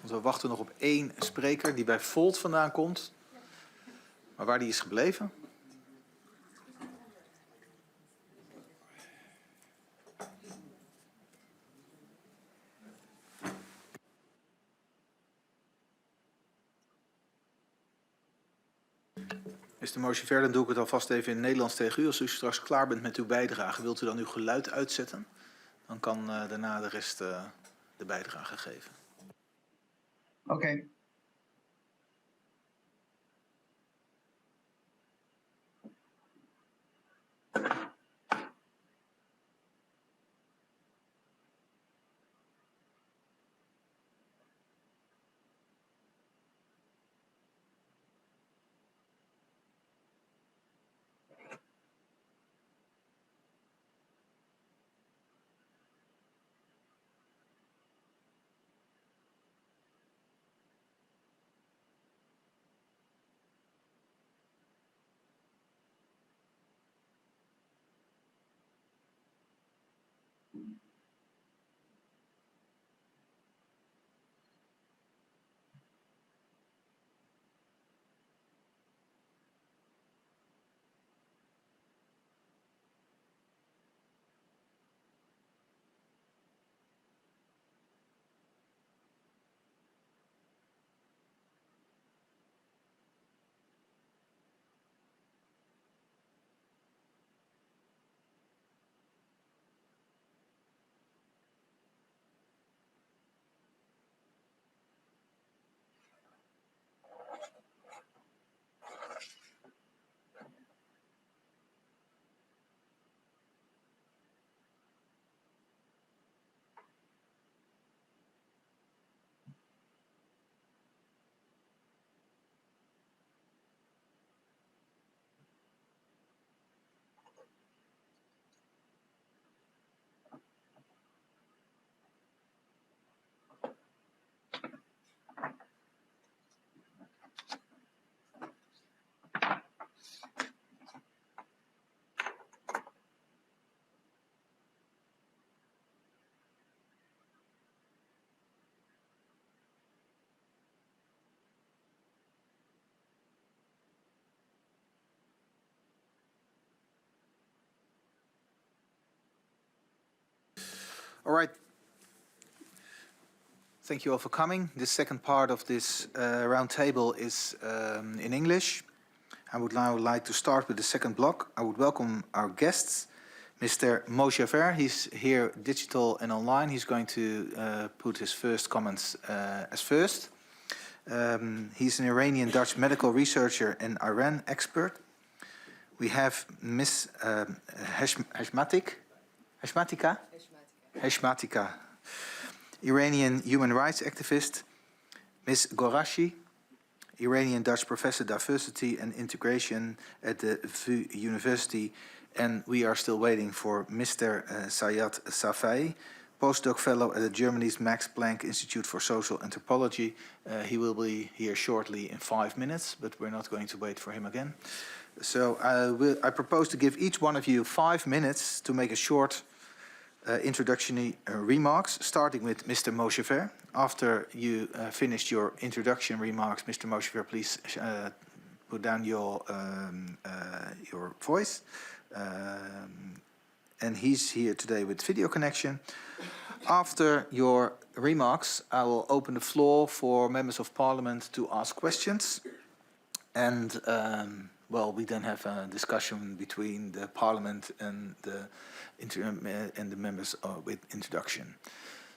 Want we wachten nog op 1 spreker die bij Volt vandaan komt. Maar waar die is gebleven? Mr. Moshaver, dan doe ik het alvast even in het Nederlands tegen u. Als u straks klaar bent met uw bijdrage, wilt u dan uw geluid uitzetten? Dan kan daarna de rest de bijdrage geven. Oké. All right. Thank you all for coming. The second part of this roundtable is in English. I would now like to start with the second block. I would welcome our guests. Mr. Moshaver, he's here digital and online. He's going to put his first comments as first. He's an Iranian-Dutch medical researcher and Iran expert. We have Ms. Heshmatikhah, Iranian human rights activist. Ms. Ghorashi, Iranian-Dutch professor diversity and integration at the VU University. And we are still waiting for Mr. Sajjad Safaei, postdoc fellow at the Germany's Max Planck Institute for Social Anthropology. He will be here shortly in 5 minutes, but we're not going to wait for him again. So I propose to give each one of you 5 minutes to make a short introductory remarks, starting with Mr. Moshaver. After you finished your introduction remarks, Mr. Moshaver, please put down your voice. And he's here today with video connection. After your remarks, I will open the floor for members of parliament to ask questions. And, well, we then have a discussion between the parliament and the members with introduction.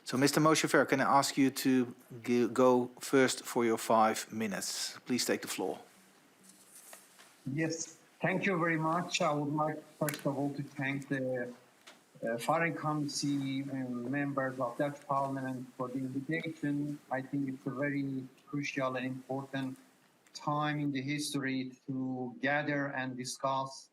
So, Mr. Moshaver, can I ask you to go first for your 5 minutes? Please take the floor. Yes, thank you very much. I would like, first of all, to thank the Foreign Committee members of Dutch Parliament for the invitation. I think it's a very crucial and important time in the history to gather and discuss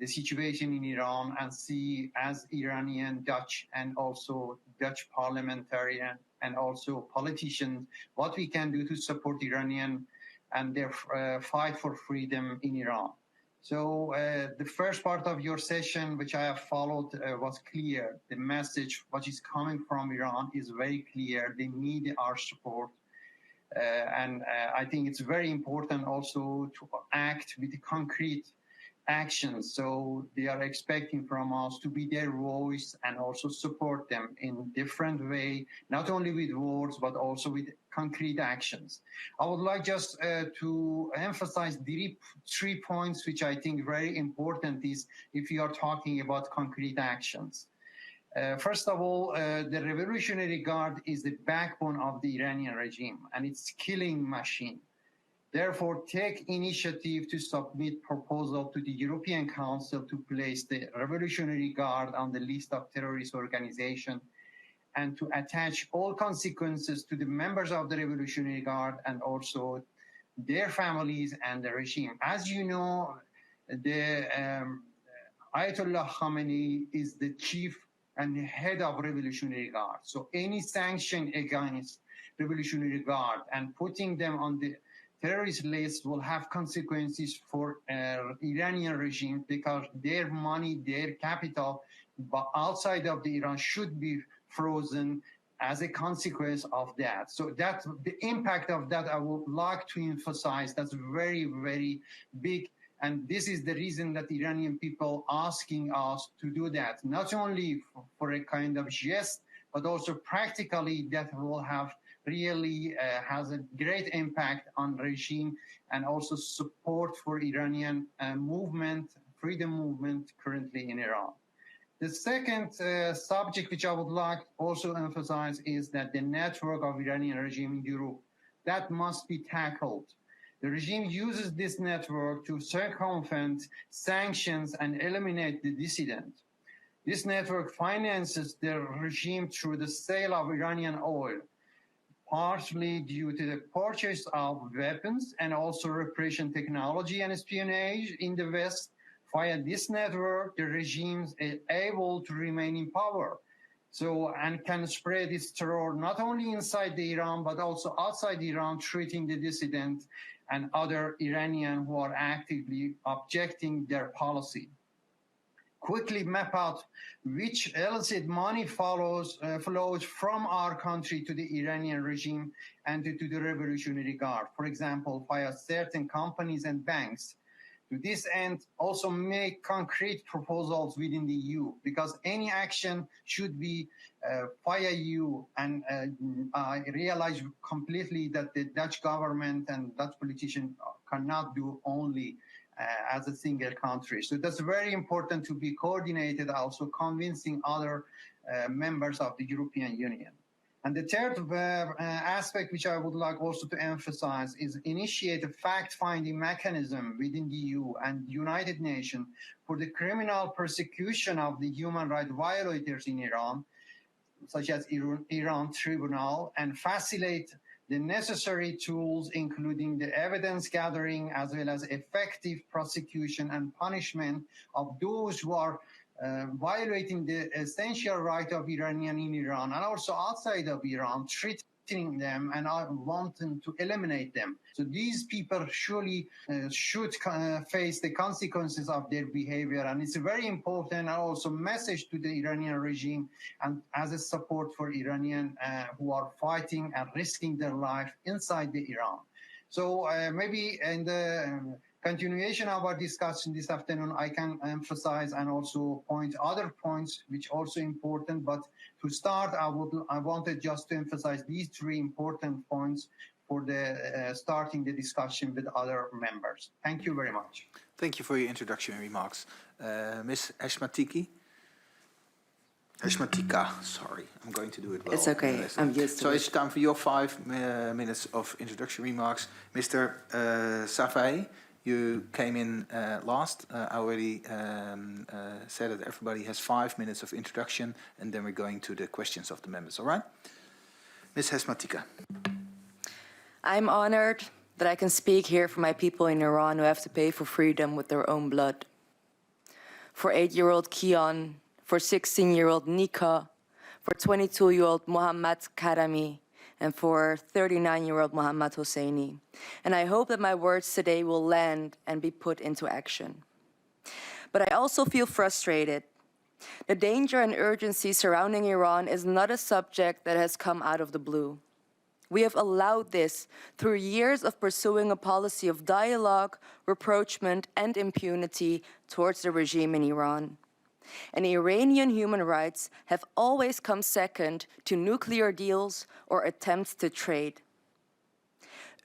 the situation in Iran and see, as Iranian, Dutch, and also Dutch parliamentarian and also politicians, what we can do to support Iranian and their fight for freedom in Iran. So the first part of your session, which I have followed, was clear. The message, what is coming from Iran, is very clear. They need our support. I think it's very important also to act with concrete actions. So they are expecting from us to be their voice and also support them in different way, not only with words, but also with concrete actions. I would like just to emphasize three points, which I think very important is if you are talking about concrete actions. First of all, the Revolutionary Guard is the backbone of the Iranian regime, and it's killing machine. Therefore, take initiative to submit proposal to the European Council to place the Revolutionary Guard on the list of terrorist organizations and to attach all consequences to the members of the Revolutionary Guard and also their families and the regime. As you know, the Ayatollah Khamenei is the chief and the head of Revolutionary Guard. So any sanction against Revolutionary Guard and putting them on the terrorist list will have consequences for Iranian regime because their money, their capital outside of the Iran should be frozen as a consequence of that. So that the impact of that I would like to emphasize that's very, very big. And this is the reason that Iranian people asking us to do that, not only for a kind of jest, but also practically that will have really has a great impact on regime and also support for Iranian movement, freedom movement currently in Iran. The second subject which I would like also emphasize is that the network of Iranian regime in Europe, that must be tackled. The regime uses this network to circumvent sanctions and eliminate the dissident. This network finances the regime through the sale of Iranian oil, partially due to the purchase of weapons and also repression technology and espionage in the West. Via this network, the regime is able to remain in power. So, and can spread its terror not only inside the Iran, but also outside Iran, treating the dissident and other Iranians who are actively objecting their policy. Quickly map out which illicit money flows from our country to the Iranian regime and to the Revolutionary Guard, for example, via certain companies and banks. To this end, also make concrete proposals within the EU, because any action should be via EU. And I realize completely that the Dutch government and Dutch politicians cannot do only as a single country. So that's very important to be coordinated, also convincing other members of the European Union. And the third aspect which I would like also to emphasize is initiate a fact-finding mechanism within the EU and United Nations for the criminal persecution of the human rights violators in Iran, such as Iran Tribunal, and facilitate the necessary tools, including the evidence gathering, as well as effective prosecution and punishment of those who are violating the essential right of Iranian in Iran and also outside of Iran, treating them and wanting to eliminate them. So these people surely should face the consequences of their behavior. And it's very important and also message to the Iranian regime and as a support for Iranian who are fighting and risking their life inside the Iran. So maybe in the continuation of our discussion this afternoon, I can emphasize and also point other points which are also important. But to start, I wanted just to emphasize these three important points for the starting the discussion with other members. Thank you very much. Thank you for your introduction remarks. Ms. Heshmatikhah, sorry, I'm going to do it well. It's okay, I'm used to so it. it's time for your 5 minutes of introduction remarks. Mr. Safaei, you came in last. I already said that everybody has 5 minutes of introduction, and then we're going to the questions of the members, all right? Ms. Heshmatikhah. I'm honored that I can speak here for my people in Iran who have to pay for freedom with their own blood. For 8-year-old Kian, for 16-year-old Nika, for 22-year-old Mohammad Karami, and for 39-year-old Mohammad Hosseini. And I hope that my words today will land and be put into action. But I also feel frustrated. The danger and urgency surrounding Iran is not a subject that has come out of the blue. We have allowed this through years of pursuing a policy of dialogue, rapprochement, and impunity towards the regime in Iran. And Iranian human rights have always come second to nuclear deals or attempts to trade.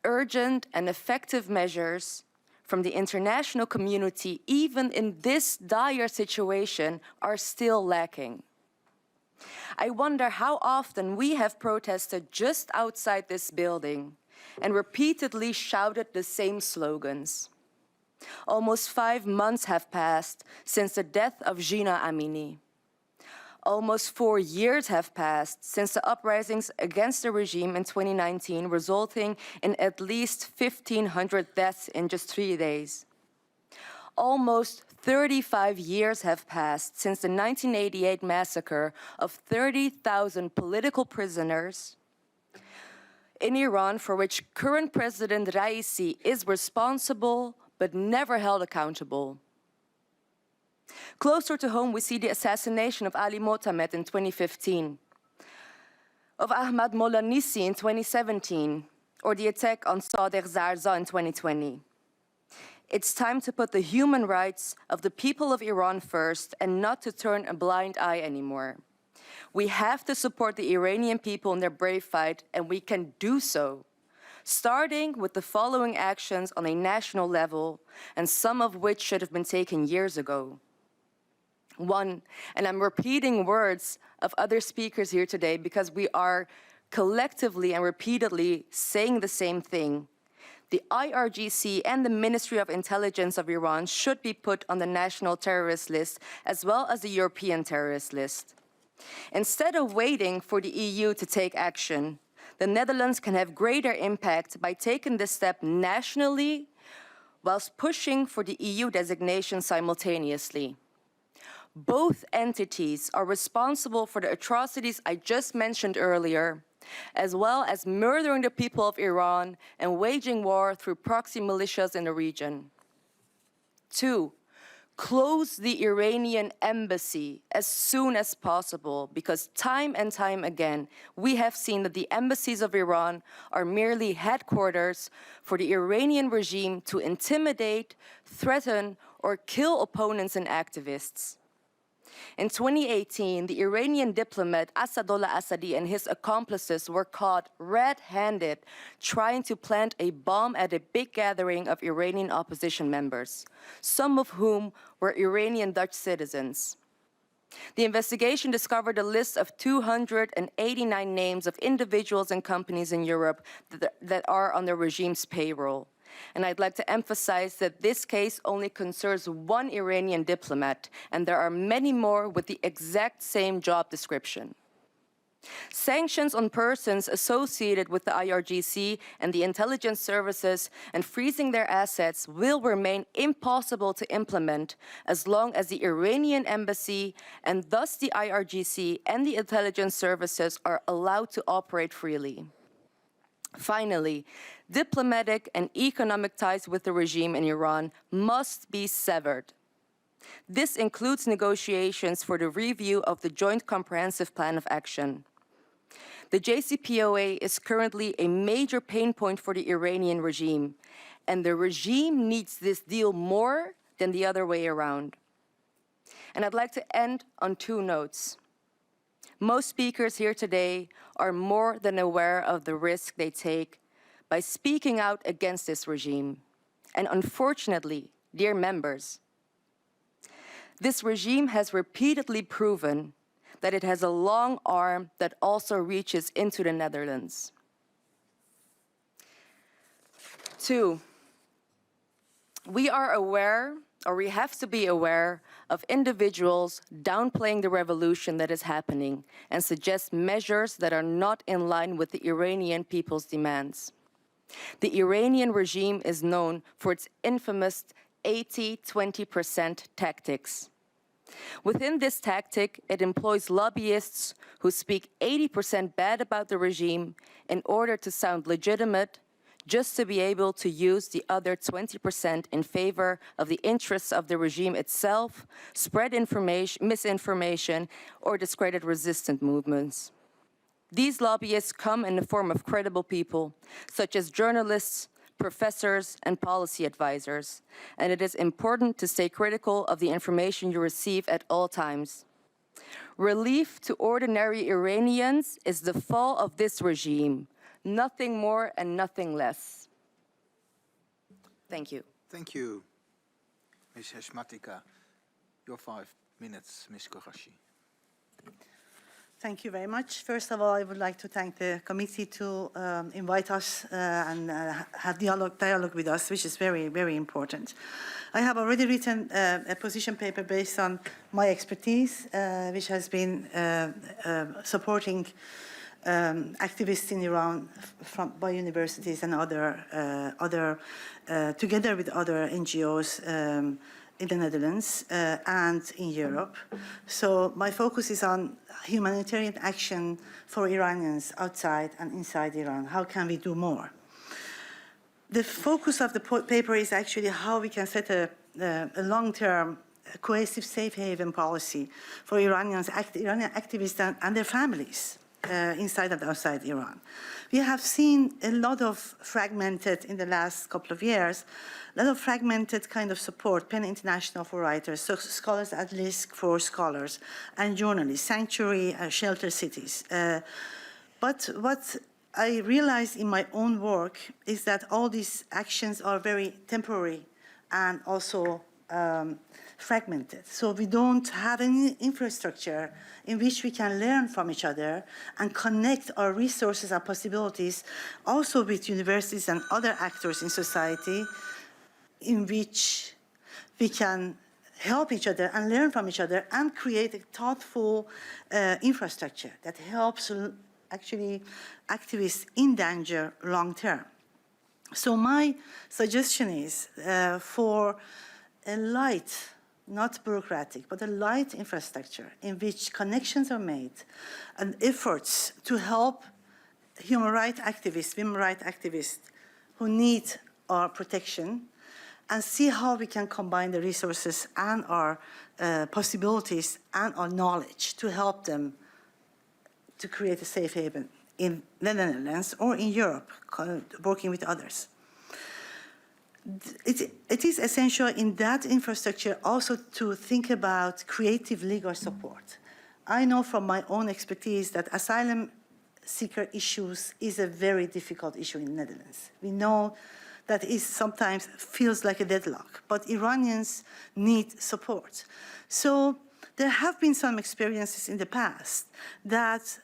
Urgent and effective measures from the international community, even in this dire situation, are still lacking. I wonder how often we have protested just outside this building and repeatedly shouted the same slogans. Almost 5 months have passed since the death of Jina Amini. Almost 4 years have passed since the uprisings against the regime in 2019, resulting in at least 1,500 deaths in just 3 days. Almost 35 years have passed since the 1988 massacre of 30,000 political prisoners in Iran, for which current President Raisi is responsible but never held accountable. Closer to home, we see the assassination of Ali Motamed in 2015, of Ahmad Molanisi in 2017, or the attack on Sadegh Zarza in 2020. It's time to put the human rights of the people of Iran first and not to turn a blind eye anymore. We have to support the Iranian people in their brave fight, and we can do so, starting with the following actions on a national level, and some of which should have been taken years ago. 1, and I'm repeating words of other speakers here today because we are collectively and repeatedly saying the same thing. The IRGC and the Ministry of Intelligence of Iran should be put on the national terrorist list as well as the European terrorist list. Instead of waiting for the EU to take action, the Netherlands can have greater impact by taking this step nationally whilst pushing for the EU designation simultaneously. Both entities are responsible for the atrocities I just mentioned earlier, as well as murdering the people of Iran and waging war through proxy militias in the region. 2, close the Iranian embassy as soon as possible, because time and time again, we have seen that the embassies of Iran are merely headquarters for the Iranian regime to intimidate, threaten, or kill opponents and activists. In 2018, the Iranian diplomat Asadollah Assadi and his accomplices were caught red-handed trying to plant a bomb at a big gathering of Iranian opposition members, some of whom were Iranian Dutch citizens. The investigation discovered a list of 289 names of individuals and companies in Europe that are on the regime's payroll. And I'd like to emphasize that this case only concerns one Iranian diplomat, and there are many more with the exact same job description. Sanctions on persons associated with the IRGC and the intelligence services and freezing their assets will remain impossible to implement as long as the Iranian embassy and thus the IRGC and the intelligence services are allowed to operate freely. Finally, diplomatic and economic ties with the regime in Iran must be severed. This includes negotiations for the review of the Joint Comprehensive Plan of Action. The JCPOA is currently a major pain point for the Iranian regime, and the regime needs this deal more than the other way around. And I'd like to end on 2 notes. Most speakers here today are more than aware of the risk they take by speaking out against this regime. And unfortunately, dear members, this regime has repeatedly proven that it has a long arm that also reaches into the Netherlands. 2, we are aware, or we have to be aware, of individuals downplaying the revolution that is happening and suggest measures that are not in line with the Iranian people's demands. The Iranian regime is known for its infamous 80-20% tactics. Within this tactic, it employs lobbyists who speak 80% bad about the regime in order to sound legitimate, just to be able to use the other 20% in favor of the interests of the regime itself, spread misinformation, or discredit resistant movements. These lobbyists come in the form of credible people, such as journalists, professors, and policy advisors, and it is important to stay critical of the information you receive at all times. Relief to ordinary Iranians is the fall of this regime, nothing more and nothing less. Thank you. Thank you, Ms. Heshmatikhah. Your 5 minutes, Ms. Ghorashi. Thank you very much. First of all, I would like to thank the committee to invite us and have dialogue with us, which is very, very important. I have already written a position paper based on my expertise, which has been supporting activists in Iran by universities and together with other NGOs in the Netherlands and in Europe. So my focus is on humanitarian action for Iranians outside and inside Iran. How can we do more? The focus of the paper is actually how we can set a long-term cohesive safe haven policy for Iranian activists and their families inside and outside Iran. We have seen a lot of fragmented, in the last couple of years, a lot of fragmented kind of support, PEN International for writers, so Scholars at Risk for scholars, and journalists, sanctuary, shelter cities. But what I realized in my own work is that all these actions are very temporary and also fragmented. So we don't have any infrastructure in which we can learn from each other and connect our resources and possibilities also with universities and other actors in society in which we can help each other and learn from each other and create a thoughtful infrastructure that helps actually activists in danger long term. So my suggestion is for a light, not bureaucratic, but a light infrastructure in which connections are made and efforts to help human rights activists, women rights activists who need our protection, and see how we can combine the resources and our possibilities and our knowledge to help them to create a safe haven in the Netherlands or in Europe, working with others. It is essential in that infrastructure also to think about creative legal support. I know from my own expertise that asylum seeker issues is a very difficult issue in the Netherlands. We know that it sometimes feels like a deadlock, but Iranians need support. So there have been some experiences in the past that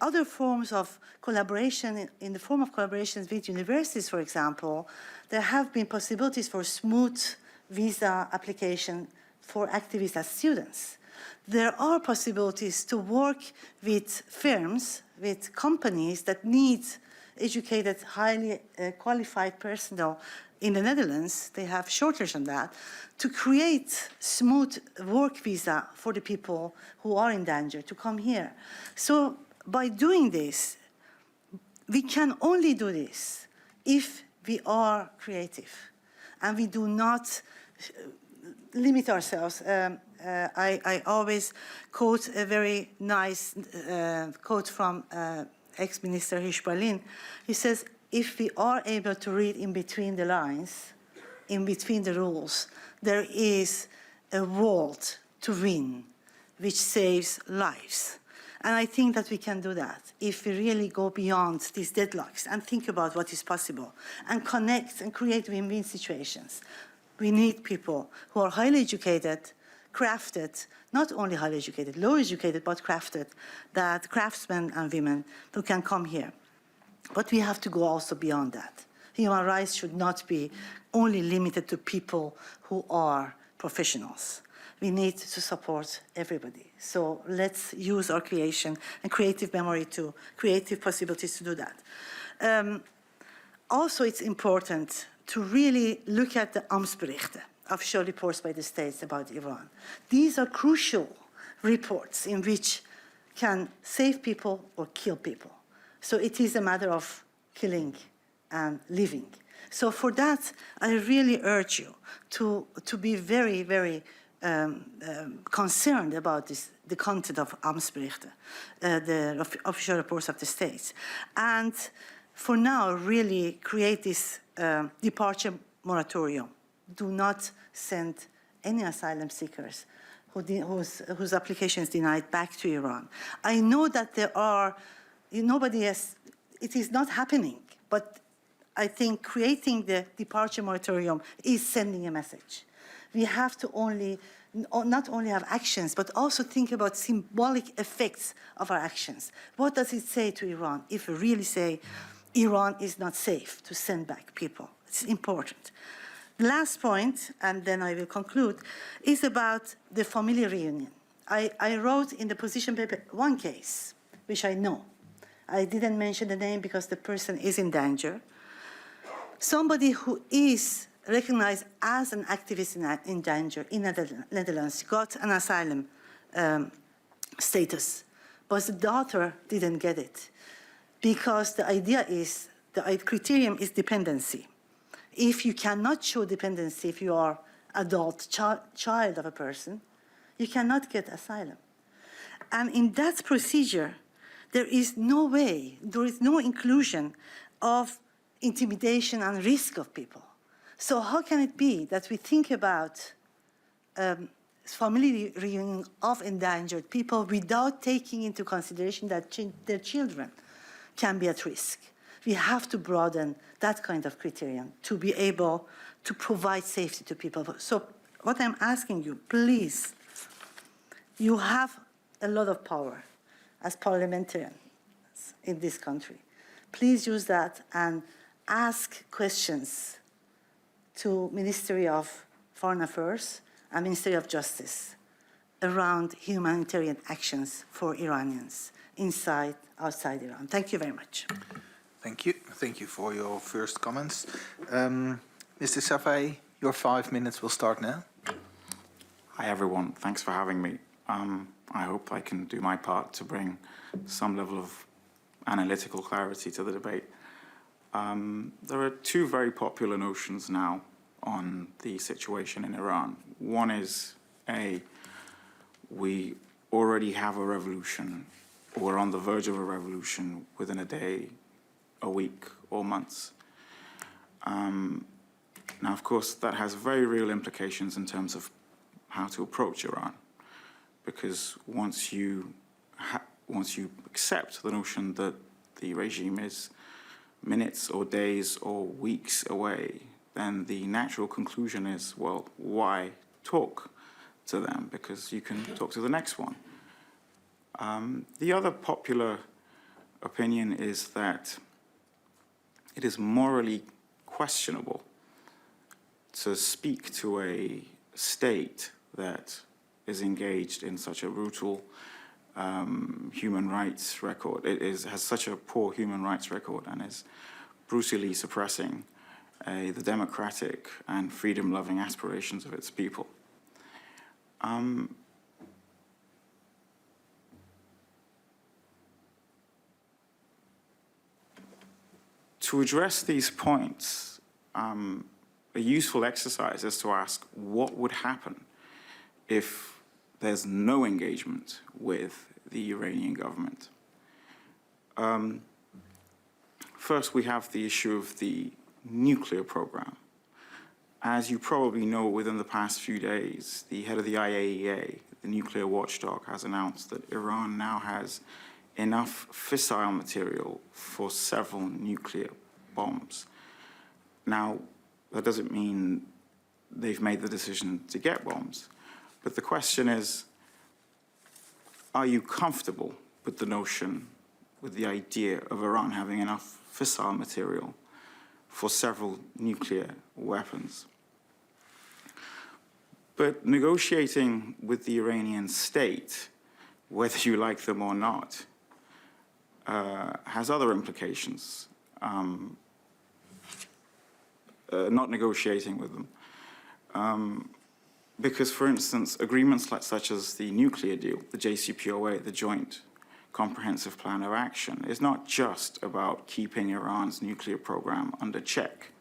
other forms of collaboration, in the form of collaborations with universities, for example, there have been possibilities for smooth visa application for activists as students. There are possibilities to work with firms, with companies that need educated, highly qualified personnel in the Netherlands. They have shortage on that, to create smooth work visa for the people who are in danger to come here. So by doing this, we can only do this if we are creative and we do not limit ourselves. I always quote a very nice quote from ex-minister Hirsch-Berlin. He says, if we are able to read in between the lines, in between the rules, there is a world to win which saves lives. And I think that we can do that if we really go beyond these deadlocks and think about what is possible and connect and create win-win situations. We need people who are highly educated, crafted, not only highly educated, low educated, but crafted, that craftsmen and women who can come here. But we have to go also beyond that. Human rights should not be only limited to people who are professionals. We need to support everybody. So let's use our creation and creative memory to creative possibilities to do that. Also, it's important to really look at the Amtsberichte, official reports by the states about Iran. These are crucial reports in which can save people or kill people. So it is a matter of killing and living. So for that, I really urge you to be very, very concerned about this the content of Amtsberichten, the official reports of the states. And for now, really create this departure moratorium. Do not send any asylum seekers whose application is denied back to Iran. I know that there are, it is not happening, but I think creating the departure moratorium is sending a message. We have to not only have actions, but also think about symbolic effects of our actions. What does it say to Iran if we really say Iran is not safe to send back people? It's important. The last point, and then I will conclude, is about the family reunion. I wrote in the position paper one case, which I know. I didn't mention the name because the person is in danger. Somebody who is recognized as an activist in danger in the Netherlands got an asylum status, but the daughter didn't get it because the idea is, the criterion is dependency. If you cannot show dependency, if you are adult, child of a person, you cannot get asylum. And in that procedure, there is no way, there is no inclusion of intimidation and risk of people. So how can it be that we think about family reunion of endangered people without taking into consideration that their children can be at risk? We have to broaden that kind of criterion to be able to provide safety to people. So what I'm asking you, please, you have a lot of power as parliamentarians in this country. Please use that and ask questions to Ministry of Foreign Affairs and Ministry of Justice around humanitarian actions for Iranians inside, outside Iran. Thank you very much. Thank you. Thank you for your first comments. Mr. Safaei, your 5 minutes will start now. Hi, everyone. Thanks for having me. I hope I can do my part to bring some level of analytical clarity to the debate. There are two very popular notions now on the situation in Iran. One is, we already have a revolution, or we're on the verge of a revolution within a day, a week, or months. Now, of course, that has very real implications in terms of how to approach Iran, because once you accept the notion that the regime is minutes or days or weeks away, then the natural conclusion is, well, why talk to them? Because you can talk to the next one. The other popular opinion is that it is morally questionable to speak to a state that is engaged in such a brutal human rights record. It has such a poor human rights record and is brutally suppressing the democratic and freedom-loving aspirations of its people. To address these points, a useful exercise is to ask what would happen if there's no engagement with the Iranian government. First, we have the issue of the nuclear program. As you probably know, within the past few days, the head of the IAEA, the nuclear watchdog, has announced that Iran now has enough fissile material for several nuclear bombs. Now, that doesn't mean they've made the decision to get bombs, but the question is, are you comfortable with the notion, with the idea of Iran having enough fissile material for several nuclear weapons? But negotiating with the Iranian state, whether you like them or not, has other implications. Not negotiating with them. Because, for instance, agreements such as the nuclear deal, the JCPOA, the Joint Comprehensive Plan of Action, is not just about keeping Iran's nuclear program under check.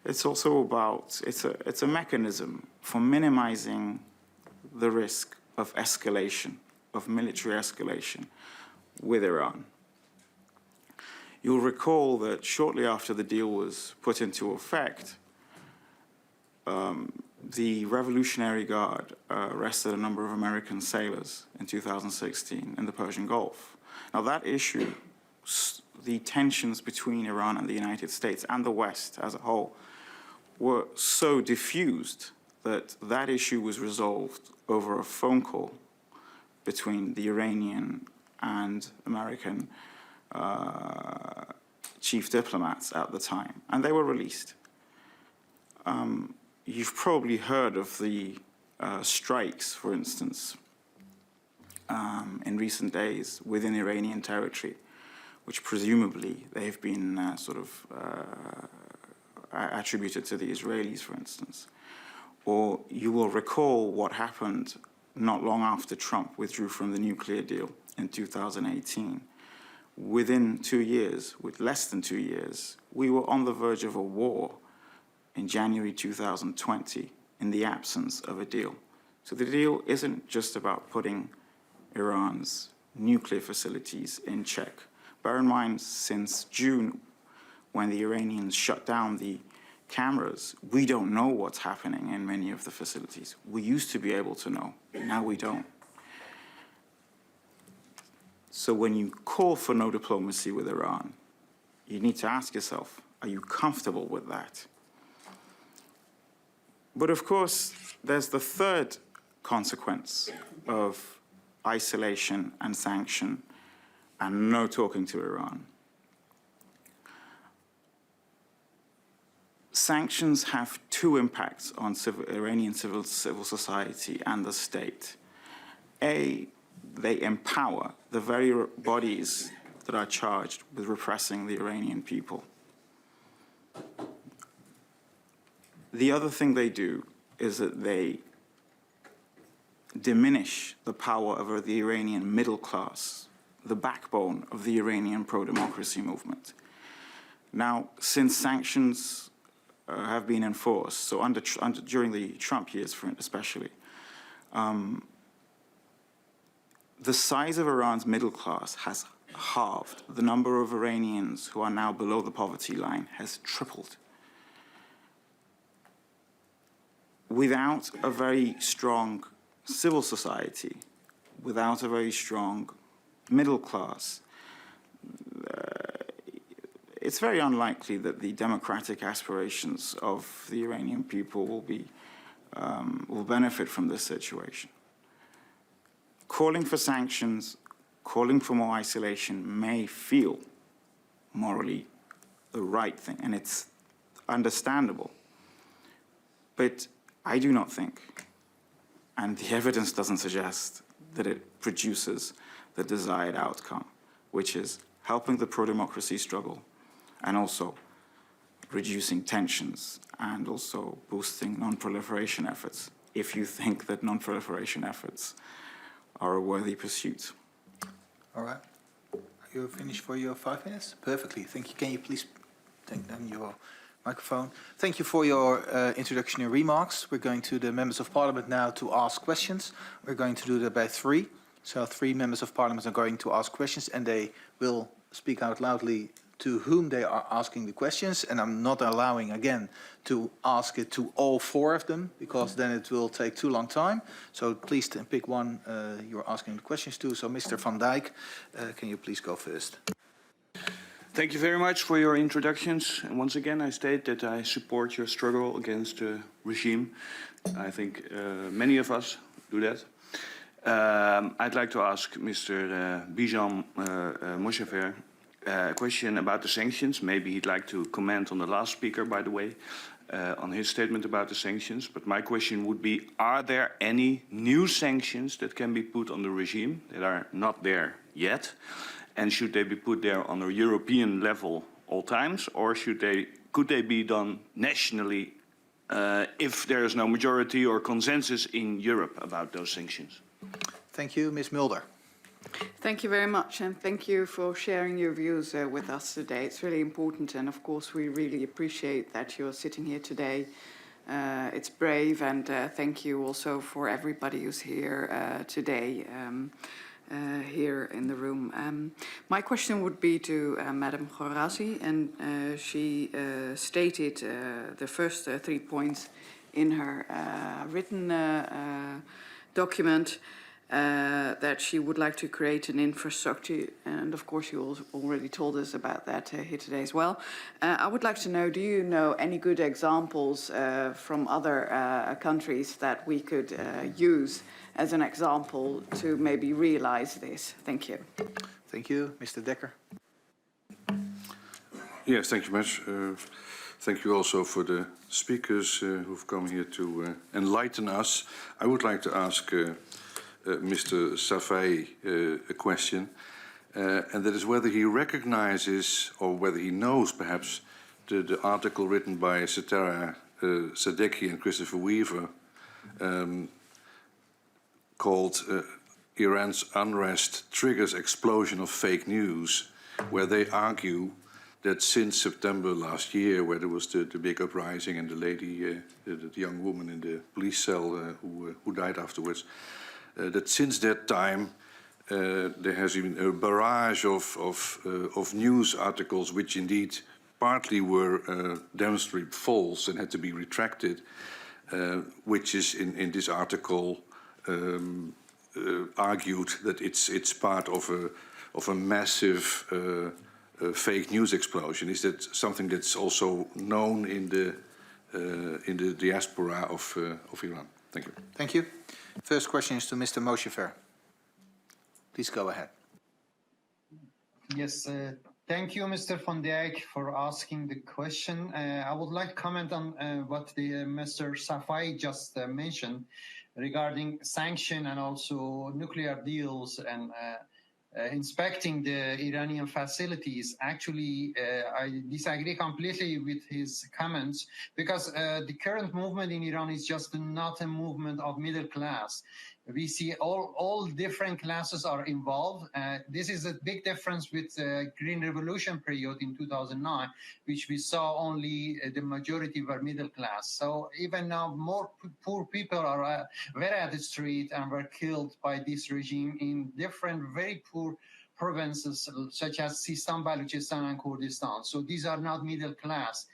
It's also about, it's a mechanism for minimizing the risk of escalation, of military escalation with Iran. You'll recall that shortly after the deal was put into effect, the Revolutionary Guard arrested a number of American sailors in 2016 in the Persian Gulf. Now that issue, the tensions between Iran and the United States and the West as a whole were so diffused that that issue was resolved over a phone call between the Iranian and American chief diplomats at the time, and they were released. You've probably heard of the strikes, for instance, in recent days within Iranian territory, which presumably they've been attributed to the Israelis, for instance. Or you will recall what happened not long after Trump withdrew from the nuclear deal in 2018. Within 2 years, with less than 2 years, we were on the verge of a war in January 2020 in the absence of a deal. So the deal isn't just about putting Iran's nuclear facilities in check. Bear in mind, since June, when the Iranians shut down the cameras, we don't know what's happening in many of the facilities. We used to be able to know, now we don't. So when you call for no diplomacy with Iran, you need to ask yourself, are you comfortable with that? But of course, there's the third consequence of isolation and sanction and no talking to Iran. Sanctions have two impacts on Iranian civil society and the state. A, they empower the very bodies that are charged with repressing the Iranian people. The other thing they do is that they diminish the power of the Iranian middle class, the backbone of the Iranian pro-democracy movement. Now, since sanctions have been enforced, so during the Trump years especially, the size of Iran's middle class has halved. The number of Iranians who are now below the poverty line has tripled. Without a very strong civil society, without a very strong middle class, it's very unlikely that the democratic aspirations of the Iranian people will benefit from this situation. Calling for sanctions, calling for more isolation may feel morally the right thing, and it's understandable. But I do not think, and the evidence doesn't suggest, that it produces the desired outcome, which is helping the pro-democracy struggle and also reducing tensions and also boosting non-proliferation efforts, if you think that non-proliferation efforts are a worthy pursuit. All right. Are you finished for your 5 minutes? Perfectly. Thank you. Can you please take down your microphone? Thank you for your introductory remarks. We're going to the members of parliament now to ask questions. We're going to do that by 3. So 3 members of parliament are going to ask questions, and they will speak out loudly to whom they are asking the questions. And I'm not allowing, again, to ask it to all 4 of them, because then it will take too long time. So please pick one you're asking the questions to. So Mr. Van Dijk, can you please go first? Thank you very much for your introductions. And once again, I state that I support your struggle against the regime. I think many of us do that. I'd like to ask Mr. Bijan Moshaver a question about the sanctions. Maybe he'd like to comment on the last speaker, by the way, on his statement about the sanctions. But my question would be, are there any new sanctions that can be put on the regime that are not there yet? And should they be put there on a European level all times, or could they be done nationally if there is no majority or consensus in Europe about those sanctions? Thank you. Ms. Mulder. Thank you very much, and thank you for sharing your views with us today. It's really important, and of course we really appreciate that you're sitting here today It's brave, and thank you also for everybody who's here today, here in the room. My question would be to Madam Ghorashi, and she stated the first 3 points in her written document. That she would like to create an infrastructure, and of course you already told us about that here today as well. I would like to know, do you know any good examples from other countries that we could use as an example to maybe realize this? Thank you. Thank you. Mr. Dekker. Yes, thank you much. Thank you also for the speakers who've come here to enlighten us. I would like to ask Mr. Safaei a question, and that is whether he recognizes or whether he knows perhaps the article written by Setara Sadeghi and Christopher Weaver called Iran's unrest triggers explosion of fake news, where they argue that since September last year, where there was the big uprising and the lady, the young woman in the police cell who died afterwards, that since that time there has been a barrage of news articles which indeed partly were demonstrably false and had to be retracted, which is in this article argued that it's part of a massive fake news explosion. Is that something that's also known in the diaspora of Iran? Thank you. Thank you. First question is to Mr. Moshaver. Please go ahead. Yes, thank you, Mr. van Dijk, for asking the question. I would like to comment on what Mr. Safaei just mentioned regarding sanction and also nuclear deals and inspecting the Iranian facilities. Actually, I disagree completely with his comments, because the current movement in Iran is just not a movement of middle class. We see all different classes are involved. This is a big difference with the Green Revolution period in 2009, which we saw only the majority were middle class. So even now, more poor people are were at the street and were killed by this regime in different very poor provinces, such as Sistan, Balochistan, and Kurdistan. So these are not middle class,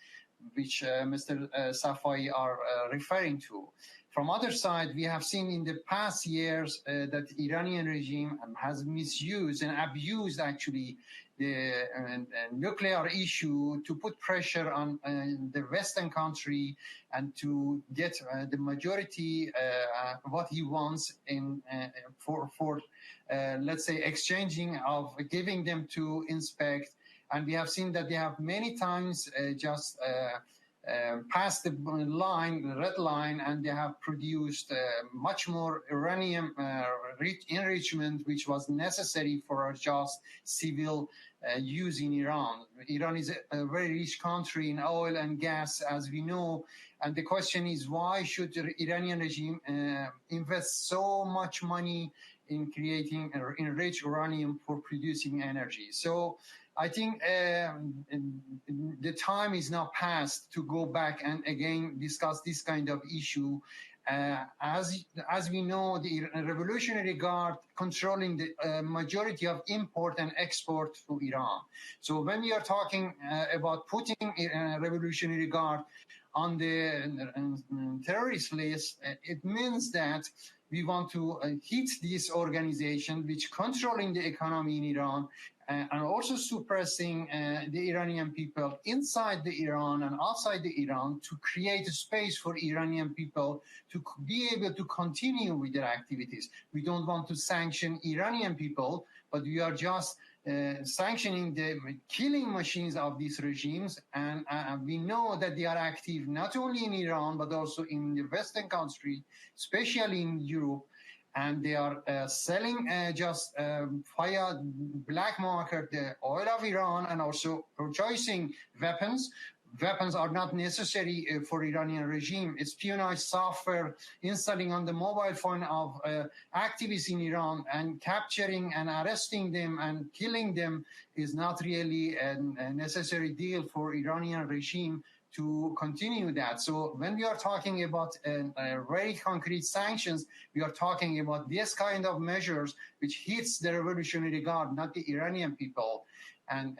which Mr. Safaei are referring to. From other side, we have seen in the past years that the Iranian regime has misused and abused actually the nuclear issue to put pressure on the Western country and to get the majority what he wants in for let's say exchanging of giving them to inspect. And we have seen that they have many times just passed the line, the red line, and they have produced much more uranium enrichment, which was necessary for a just civil use in Iran. Iran is a very rich country in oil and gas, as we know, and the question is, why should the Iranian regime invest so much money in creating enriched uranium for producing energy? So I think the time is now past to go back and again discuss this kind of issue. As we know, the Revolutionary Guard controlling the majority of import and export to Iran. So when we are talking about putting Revolutionary Guard on the terrorist list, it means that we want to hit this organization which controlling the economy in Iran, and also suppressing the Iranian people inside the Iran and outside the Iran to create a space for Iranian people to be able to continue with their activities. We don't want to sanction Iranian people, but we are just sanctioning the killing machines of these regimes. And we know that they are active not only in Iran, but also in the Western country, especially in Europe. And they are selling just via black market the oil of Iran and also purchasing weapons, weapons are not necessary for Iranian regime. Espionage software installing on the mobile phone of activists in Iran and capturing and arresting them and killing them is not really a necessary deal for Iranian regime to continue that. So when we are talking about very concrete sanctions, we are talking about this kind of measures which hits the Revolutionary Guard, not the Iranian people. And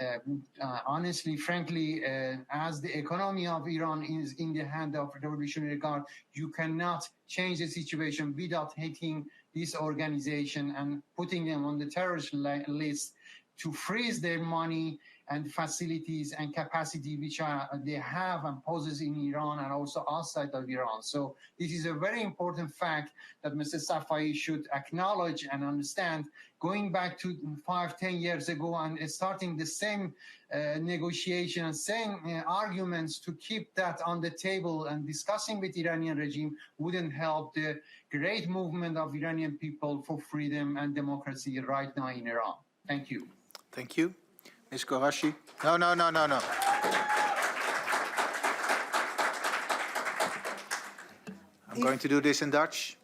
honestly, frankly, as the economy of Iran is in the hand of Revolutionary Guard, you cannot change the situation without hitting this organization and putting them on the terrorist list to freeze their money and facilities and capacity which they have and possess in Iran and also outside of Iran. So this is a very important fact that Mr. Safaei should acknowledge and understand. Going back to 5-10 years ago and starting the same negotiation and same arguments to keep that on the table and discussing with Iranian regime wouldn't help the great movement of Iranian people for freedom and democracy right now in Iran. Thank you. Thank you. Ms. Ghorashi. No. I'm going to do this in Dutch.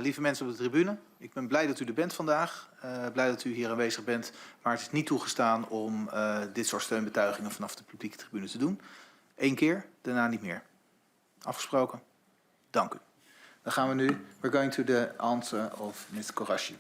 Lieve mensen op de tribune, ik ben blij dat u er bent vandaag. Blij dat u hier aanwezig bent. Maar het is niet toegestaan om dit soort steunbetuigingen vanaf de publieke tribune te doen. 1 keer, daarna niet meer. Afgesproken? Dank u. Dan gaan we nu. We're going to the answer of Ms. Ghorashi.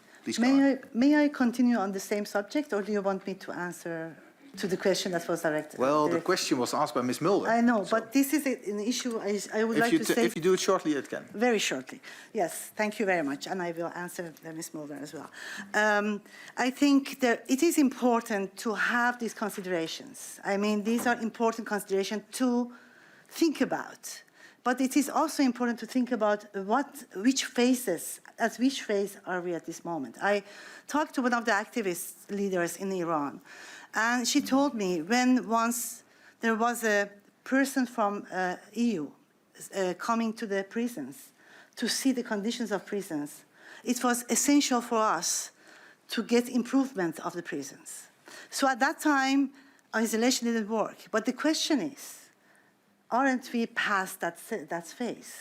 May I continue on the same subject, or do you want me to answer to the question that was directed? Well, the question was asked by Ms. Mulder. I know, but this is an issue I would like to say. If you do it shortly, it can. Very shortly. Yes, thank you very much, and I will answer Ms. Mulder as well. I think that it is important to have these considerations. I mean, these are important considerations to think about. But it is also important to think about which phase are we at this moment. I talked to one of the activist leaders in Iran, and she told me once there was a person from EU coming to the prisons to see the conditions of prisons, it was essential for us to get improvement of the prisons. So at that time, isolation didn't work. But the question is, aren't we past that phase?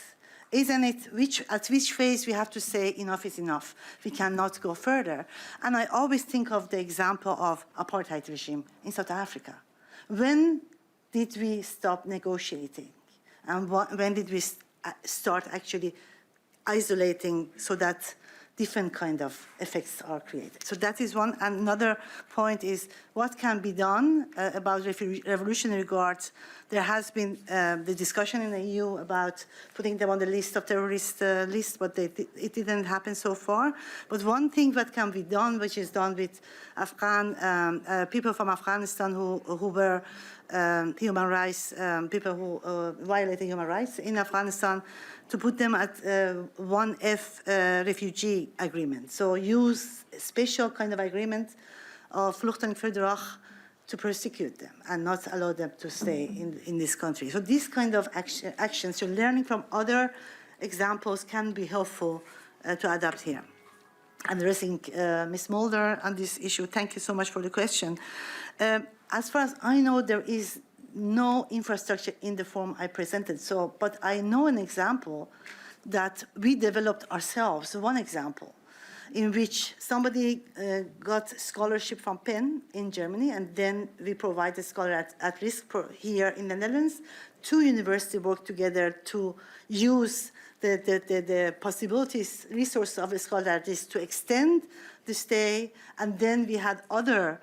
Isn't it at which phase we have to say enough is enough? We cannot go further. And I always think of the example of apartheid regime in South Africa. When did we stop negotiating? And when did we start actually isolating so that different kind of effects are created? So that is one. Another point is what can be done about Revolutionary Guards. There has been the discussion in the EU about putting them on the list of terrorist list, but it didn't happen so far. But one thing that can be done, which is done with people from Afghanistan who were human rights, people who violated human rights in Afghanistan, to put them at 1F refugee agreement. So use a special kind of agreement of vluchtelingenverdrag to persecute them and not allow them to stay in this country. So this kind of actions, so learning from other examples can be helpful to adapt here. Addressing Ms. Mulder on this issue, thank you so much for the question. As far as I know, there is no infrastructure in the form I presented. But I know an example that we developed ourselves, one example, in which somebody got scholarship from Penn in Germany, and then we provided scholar at risk here in the Netherlands. 2 universities worked together to use the possibilities, resources of a scholar at risk to extend the stay, and then we had other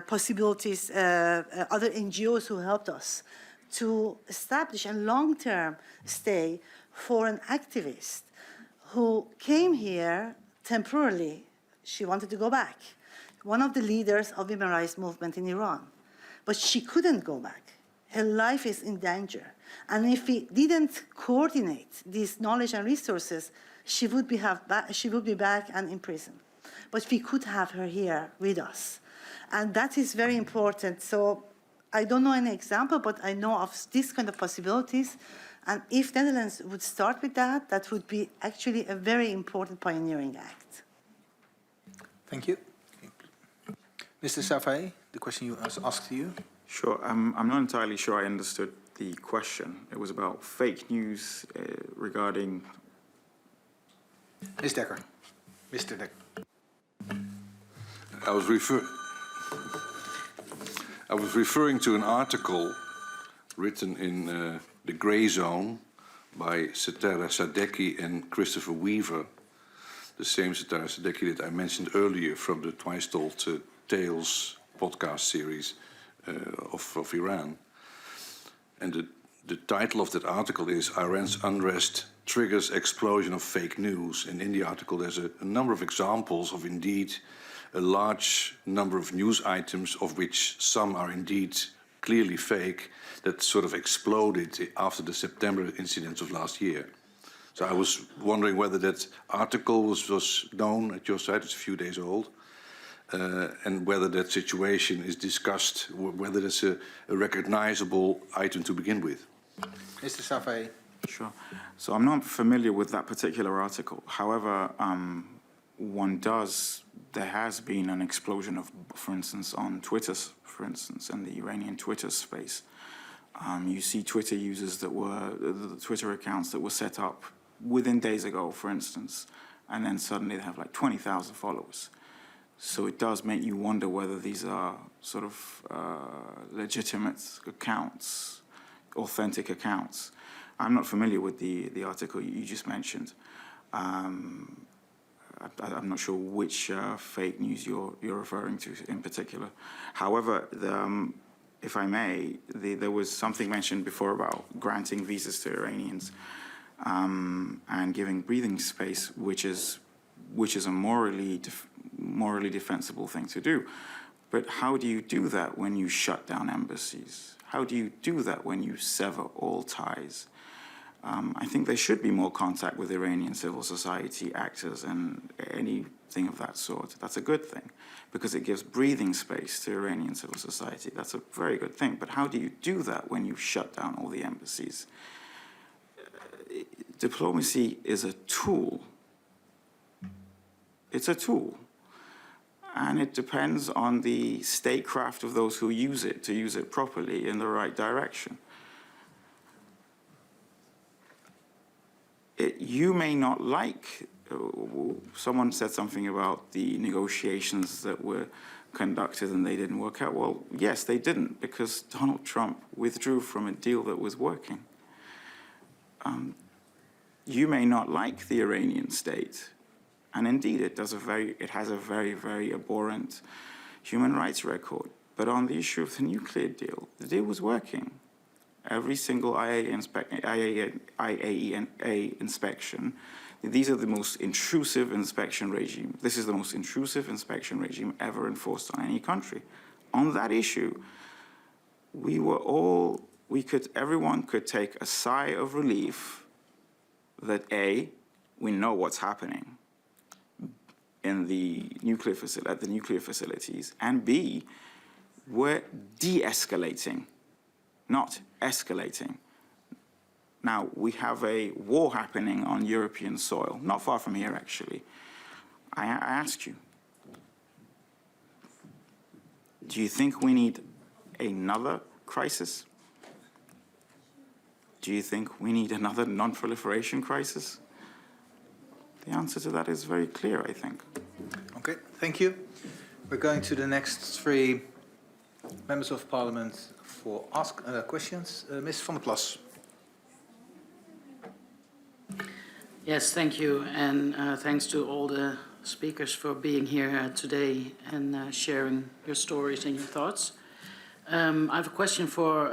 possibilities, other NGOs who helped us to establish a long-term stay for an activist who came here temporarily. She wanted to go back. One of the leaders of the women's rights movement in Iran. But she couldn't go back. Her life is in danger. And if we didn't coordinate these knowledge and resources, she would be back and in prison. But we could have her here with us. And that is very important. So I don't know any example, but I know of this kind of possibilities. And if Netherlands would start with that, that would be actually a very important pioneering act. Thank you. Mr. Safaei, the question you asked to you. Sure. I'm not entirely sure I understood the question. It was about fake news regarding... Ms. Dekker. Mr. Dekker. I was referring to an article written in The Grey Zone by Setara Sadecki and Christopher Weaver, the same Setara Sadecki that I mentioned earlier from the Twice Told Tales podcast series of Iran. And the title of that article is Iran's Unrest Triggers Explosion of Fake News. And in the article there's a number of examples of indeed a large number of news items, of which some are indeed clearly fake, that sort of exploded after the September incidents of last year. So I was wondering whether that article was known at your side. It's a few days old. And whether that situation is discussed, whether that's a recognizable item to begin with. Mr. Safaei. Sure. So I'm not familiar with that particular article. However, there has been an explosion of, for instance, on Twitter, for instance, in the Iranian Twitter space. You see Twitter users that were, the Twitter accounts that were set up within days ago, for instance, and then suddenly they have like 20,000 followers. So it does make you wonder whether these are sort of legitimate accounts, authentic accounts. I'm not familiar with the article you just mentioned. I'm not sure which fake news you're referring to in particular. However, if I may, there was something mentioned before about granting visas to Iranians and giving breathing space, which is a morally defensible thing to do. But how do you do that when you shut down embassies? How do you do that when you sever all ties? I think there should be more contact with Iranian civil society actors and anything of that sort. That's a good thing because it gives breathing space to Iranian civil society. That's a very good thing. But how do you do that when you shut down all the embassies? Diplomacy is a tool. It's a tool. And it depends on the statecraft of those who use it to use it properly in the right direction. You may not like, someone said something about the negotiations that were conducted and they didn't work out. Well, yes, they didn't, because Donald Trump withdrew from a deal that was working. You may not like the Iranian state, and indeed it has a very, very abhorrent human rights record. But on the issue of the nuclear deal, the deal was working. Every single IAEA inspection, these are the most intrusive inspection regime. This is the most intrusive inspection regime ever enforced on any country. On that issue, everyone could take a sigh of relief that A, we know what's happening in the nuclear facilities, and B, we're de-escalating, not escalating. Now, we have a war happening on European soil, not far from here, actually. I ask you, do you think we need another crisis? Do you think we need another non-proliferation crisis? The answer to that is very clear, I think. Okay, thank you. We're going to the next three members of parliament for questions. Ms. van der Plas. Yes, thank you, and thanks to all the speakers for being here today and sharing your stories and your thoughts. I have a question for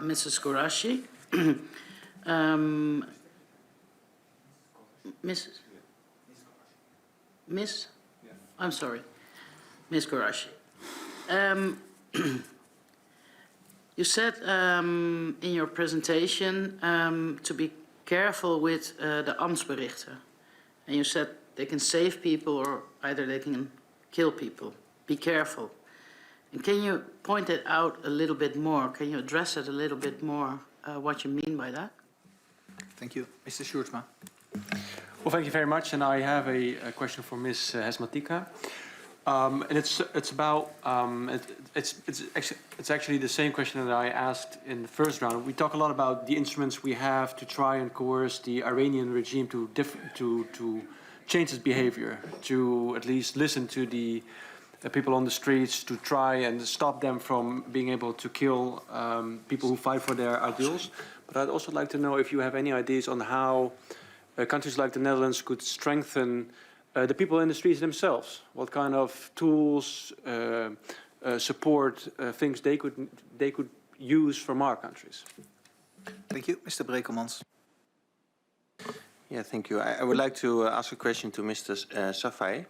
Mrs. Ghorashi. Miss? I'm sorry, Ms. Ghorashi. You said in your presentation to be careful with the ambtsberichten. And you said they can save people or either they can kill people. Be careful. And can you point it out a little bit more? Can you address it a little bit more, what you mean by that? Thank you. Mr. Sjoerdsma. Well, thank you very much. And I have a question for Ms. Heshmatikhah. And it's about it's actually the same question that I asked in the first round. We talk a lot about the instruments we have to try and coerce the Iranian regime to change its behavior, to at least listen to the people on the streets, to try and stop them from being able to kill people who fight for their ideals. But I'd also like to know if you have any ideas on how countries like the Netherlands could strengthen the people in the streets themselves. What kind of tools, support, things they could use from our countries. Thank you. Mr. Brekelmans. Yeah, thank you. I would like to ask a question to Mr. Safaei.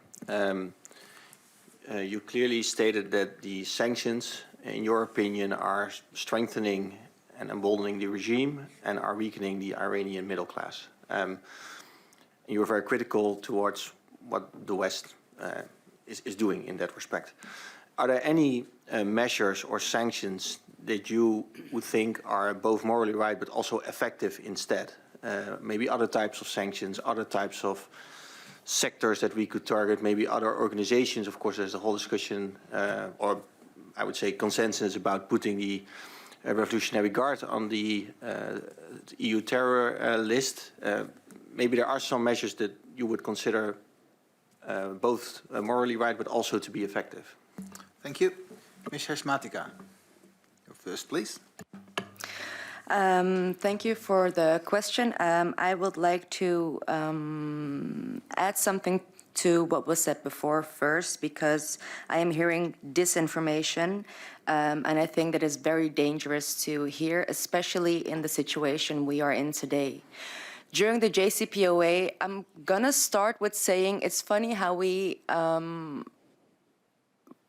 You clearly stated that the sanctions, in your opinion, are strengthening and emboldening the regime and are weakening the Iranian middle class. You were very critical towards what the West is doing in that respect. Are there any measures or sanctions that you would think are both morally right but also effective instead? Maybe other types of sanctions, other types of sectors that we could target, maybe other organizations. Of course, there's a whole discussion, or I would say consensus about putting the Revolutionary Guard on the EU terror list. Maybe there are some measures that you would consider both morally right but also to be effective. Thank you. Ms. Heshmatikhah, you first, please. Thank you for the question. I would like to add something to what was said before first, because I am hearing disinformation, and I think that is very dangerous to hear, especially in the situation we are in today. During the JCPOA, I'm gonna start with saying it's funny how we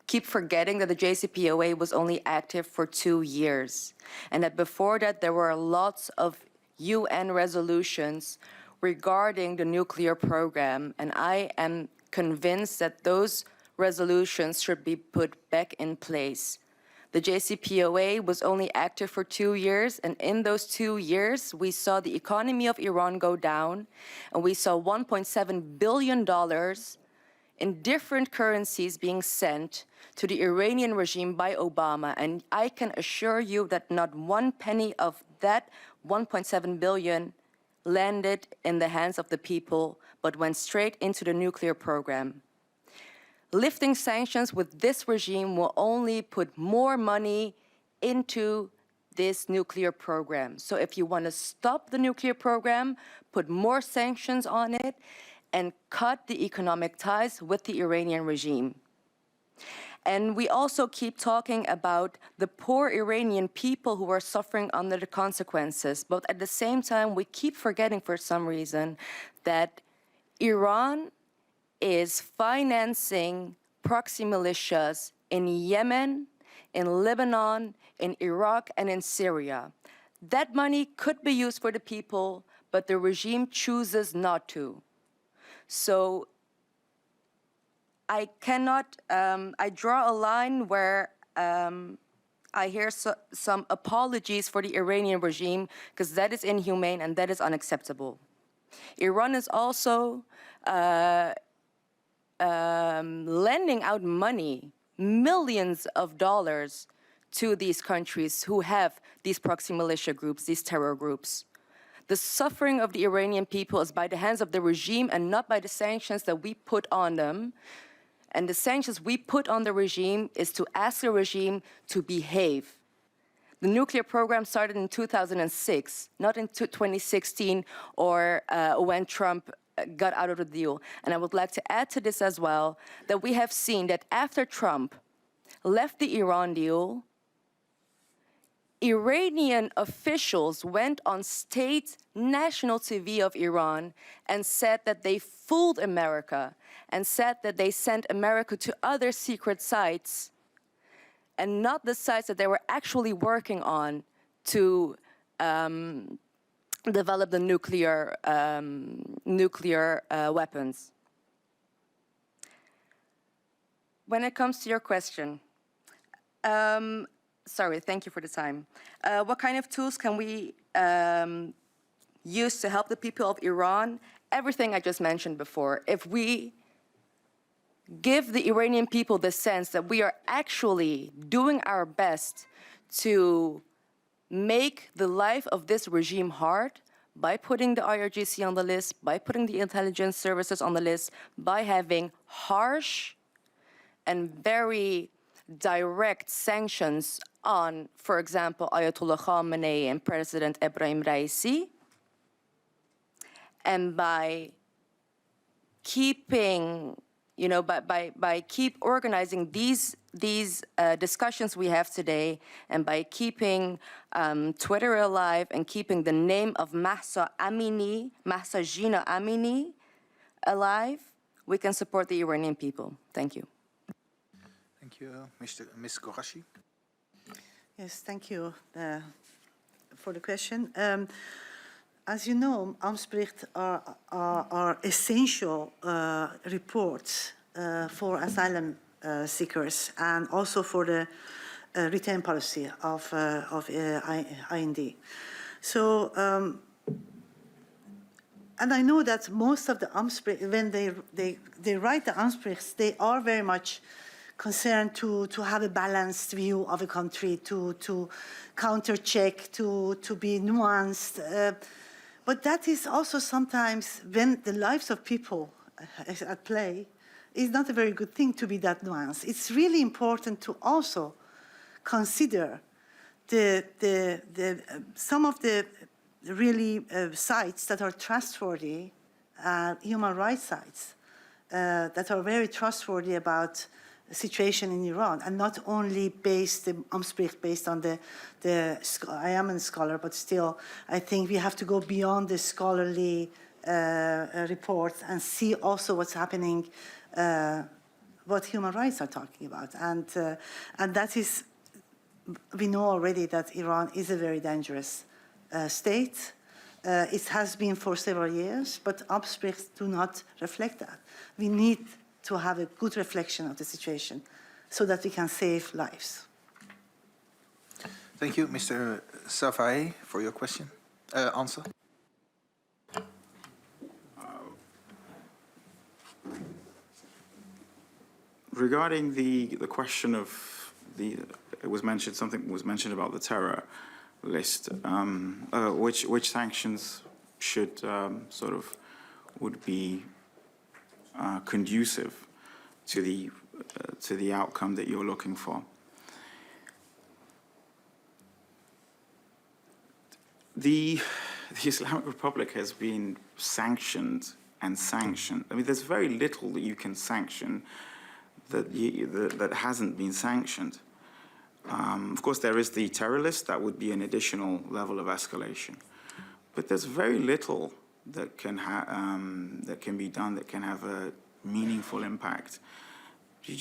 keep forgetting that the JCPOA was only active for 2 years, and that before that there were lots of UN resolutions regarding the nuclear program, and I am convinced that those resolutions should be put back in place. The JCPOA was only active for 2 years, and in those 2 years, we saw the economy of Iran go down, and we saw $1.7 billion in different currencies being sent to the Iranian regime by Obama. And I can assure you that not one penny of that 1.7 billion landed in the hands of the people, but went straight into the nuclear program. Lifting sanctions with this regime will only put more money into this nuclear program. So if you want to stop the nuclear program, put more sanctions on it, and cut the economic ties with the Iranian regime. And we also keep talking about the poor Iranian people who are suffering under the consequences. But at the same time, we keep forgetting for some reason that Iran is financing proxy militias in Yemen, in Lebanon, in Iraq, and in Syria. That money could be used for the people, but the regime chooses not to. So I cannot, I draw a line where I hear some apologies for the Iranian regime, because that is inhumane and that is unacceptable. Iran is also lending out money, millions of dollars, to these countries who have these proxy militia groups, these terror groups. The suffering of the Iranian people is by the hands of the regime and not by the sanctions that we put on them. And the sanctions we put on the regime is to ask the regime to behave. The nuclear program started in 2006, not in 2016 or when Trump got out of the deal. And I would like to add to this as well, that we have seen that after Trump left the Iran deal, Iranian officials went on state national TV of Iran and said that they fooled America and said that they sent America to other secret sites and not the sites that they were actually working on to develop the nuclear weapons. When it comes to your question, sorry, thank you for the time. What kind of tools can we use to help the people of Iran? Everything I just mentioned before. If we give the Iranian people the sense that we are actually doing our best to make the life of this regime hard by putting the IRGC on the list, by putting the intelligence services on the list, by having harsh and very direct sanctions on, for example, Ayatollah Khamenei and President Ebrahim Raisi, and by keeping, you know, by keep organizing these discussions we have today, and by keeping Twitter alive and keeping the name of Mahsa Jina Amini alive, we can support the Iranian people. Thank you. Thank you. Ms. Ghorashi. Yes, thank you for the question. As you know, Amtsbericht are essential reports for asylum seekers and also for the return policy of IND. So, and I know that most of the Amtsbericht, when they write the Amtsberichts, they are very much concerned to have a balanced view of a country, to counter-check, to be nuanced. But that is also sometimes, when the lives of people is at play, is not a very good thing to be that nuanced. It's really important to also consider some of the really sites that are trustworthy, human rights sites, that are very trustworthy about the situation in Iran, and not only based, the Amtsbericht based on I am a scholar, but still, I think we have to go beyond the scholarly reports and see also what's happening, what human rights are talking about. And that is, we know already that Iran is a very dangerous state. It has been for several years, but Amtsberichts do not reflect that. We need to have a good reflection of the situation so that we can save lives. Thank you, Mr. Safaei, for your question. Answer. Regarding the question of something was mentioned about the terror list, which sanctions should would be conducive to the outcome that you're looking for. The Islamic Republic has been sanctioned and sanctioned. I mean, there's very little that you can sanction that hasn't been sanctioned. Of course, there is the terror list. That would be an additional level of escalation. But there's very little that can be done that can have a meaningful impact. You'll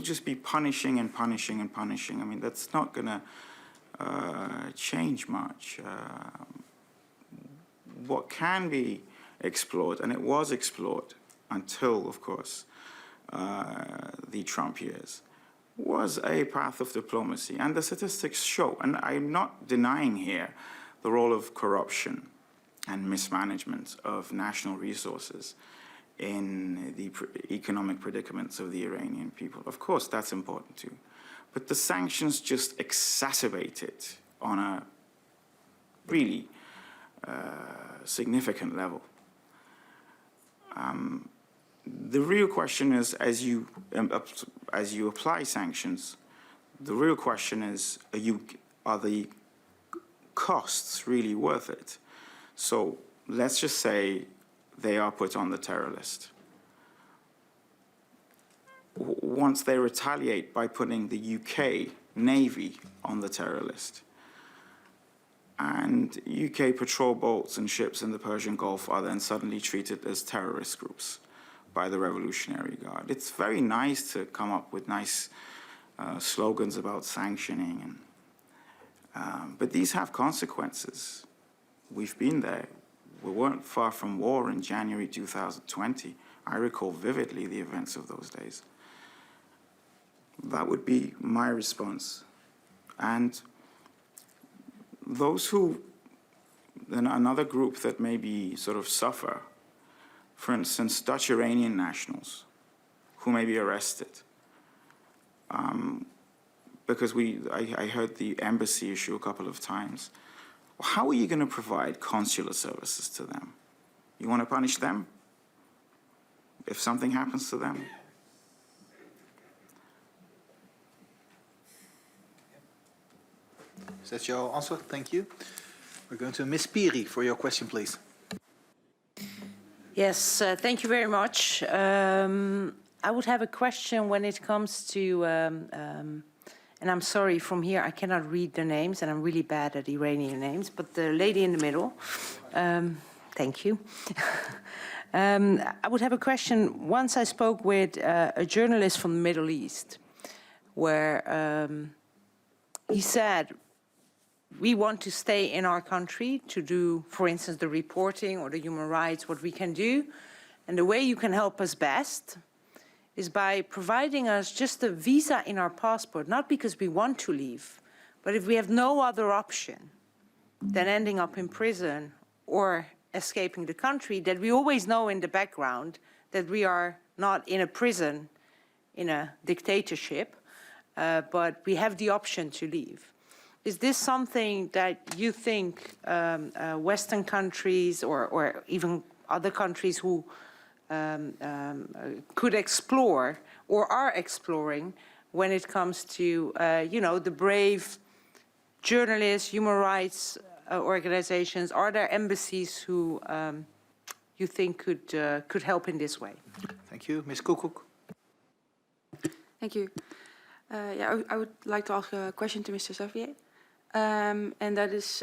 just be punishing and punishing and punishing. I mean, that's not going to change much. What can be explored, and it was explored until, of course, the Trump years, was a path of diplomacy. And the statistics show, and I'm not denying here the role of corruption and mismanagement of national resources in the economic predicaments of the Iranian people. Of course, that's important too. But the sanctions just exacerbate it on a really significant level. The real question is, as you apply sanctions, the real question is, are the costs really worth it? So let's just say they are put on the terror list. Once they retaliate by putting the UK Navy on the terror list, and UK patrol boats and ships in the Persian Gulf are then suddenly treated as terrorist groups by the Revolutionary Guard. It's very nice to come up with nice slogans about sanctioning, but these have consequences. We've been there. We weren't far from war in January 2020. I recall vividly the events of those days. That would be my response. And those who, then another group that maybe sort of suffer for instance, Dutch Iranian nationals who may be arrested. Because I heard the embassy issue a couple of times. How are you going to provide consular services to them? You want to punish them if something happens to them? Is that your answer? Thank you. We're going to Ms. Piri for your question, please. Yes, thank you very much. I would have a question when it comes to, and I'm sorry, from here I cannot read the names, and I'm really bad at Iranian names, but the lady in the middle, thank you. I would have a question. Once I spoke with a journalist from the Middle East, where he said, we want to stay in our country to do, for instance, the reporting or the human rights, what we can do. And the way you can help us best is by providing us just a visa in our passport, not because we want to leave, but if we have no other option than ending up in prison or escaping the country, that we always know in the background that we are not in a prison, in a dictatorship, but we have the option to leave. Is this something that you think Western countries or even other countries who could explore or are exploring when it comes to, you know, the brave journalists, human rights organizations? Are there embassies who you think could help in this way? Thank you. Ms. Koekoek. Thank you. Yeah, I would like to ask a question to Mr. Safaei. And that is,